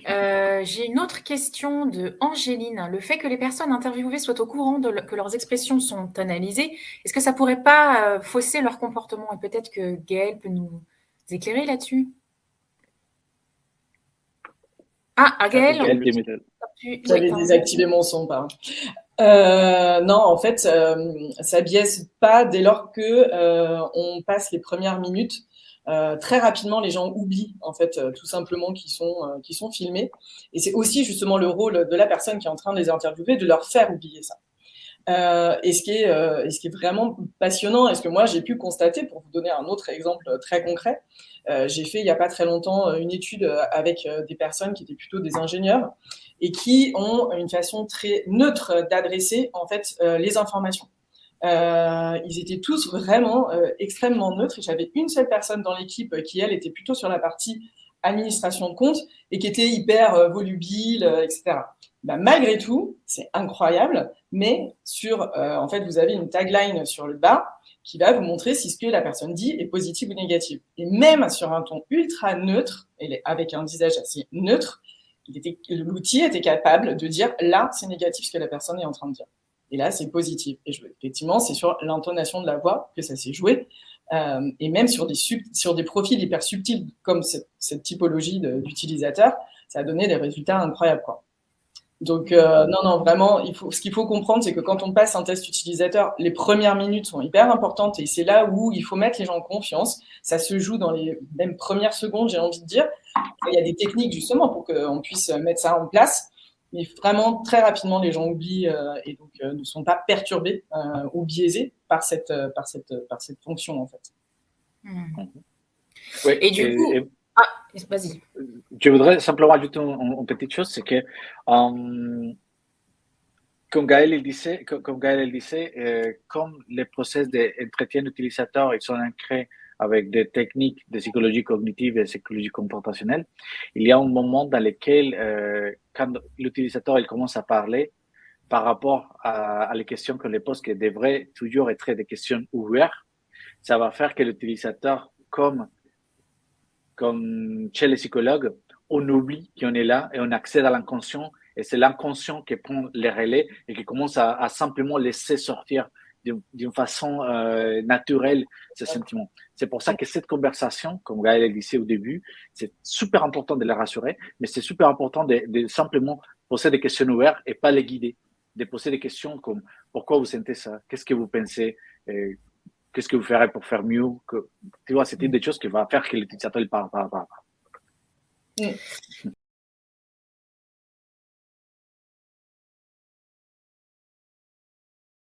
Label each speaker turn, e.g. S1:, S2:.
S1: J'ai une autre question de Angéline. Le fait que les personnes interviewées soient au courant que leurs expressions sont analysées, est-ce que ça pourrait pas fausser leur comportement? Et peut-être que Gaëlle peut nous éclairer là-dessus. Gaëlle,
S2: Gaëlle Demetel.
S3: J'avais désactivé mon son, pardon. Non, en fait, ça biaise pas dès lors que on passe les premières minutes. Très rapidement, les gens oublient en fait tout simplement qu'ils sont filmés. Et c'est aussi justement le rôle de la personne qui est en train de les interviewer de leur faire oublier ça. Et ce qui est vraiment passionnant, et ce que moi j'ai pu constater, pour vous donner un autre exemple très concret, j'ai fait il y a pas très longtemps une étude avec des personnes qui étaient plutôt des ingénieurs et qui ont une façon très neutre d'adresser en fait les informations. Ils étaient tous vraiment extrêmement neutres, et j'avais une seule personne dans l'équipe qui elle était plutôt sur la partie administration de compte et qui était hyper volubile, etc. Bah, malgré tout, c'est incroyable, mais en fait, vous avez une tagline sur le bas qui va vous montrer si ce que la personne dit est positif ou négatif. Et même sur un ton ultra neutre, et avec un visage assez neutre, l'outil était capable de dire là, c'est négatif ce que la personne est en train de dire. Et là, c'est positif. Et effectivement, c'est sur l'intonation de la voix que ça s'est joué. Et même sur des profils hyper subtils comme cette typologie d'utilisateur, ça a donné des résultats incroyables, quoi. Donc, non, vraiment, ce qu'il faut comprendre, c'est que quand on passe un test utilisateur, les premières minutes sont hyper importantes, et c'est là où il faut mettre les gens en confiance. Ça se joue dans les mêmes premières secondes, j'ai envie de dire. Il y a des techniques justement pour qu'on puisse mettre ça en place. Mais vraiment, très rapidement, les gens oublient et donc ne sont pas perturbés ou biaisés par cette fonction, en fait.
S2: Oui,
S1: Et du coup, vas-y.
S2: Je voudrais simplement ajouter une petite chose, c'est que comme Gaël disait, comme les process d'entretien d'utilisateurs ils sont ancrés avec des techniques de psychologie cognitive et de psychologie comportationnelle, il y a un moment dans lequel, quand l'utilisateur il commence à parler par rapport à les questions qu'on lui pose, qui devraient toujours être des questions ouvertes, ça va faire que l'utilisateur, comme chez les psychologues, on oublie qu'on est là et on accède à l'inconscient, et c'est l'inconscient qui prend les relais et qui commence à simplement laisser sortir d'une façon naturelle ces sentiments. C'est pour ça que cette conversation, comme Gaël disait au début, c'est super important de les rassurer, mais c'est super important de simplement poser des questions ouvertes et pas les guider. De poser des questions comme pourquoi vous sentez ça, qu'est-ce que vous pensez, qu'est-ce que vous ferez pour faire mieux, tu vois, c'est une des choses qui va faire que l'utilisateur il parle.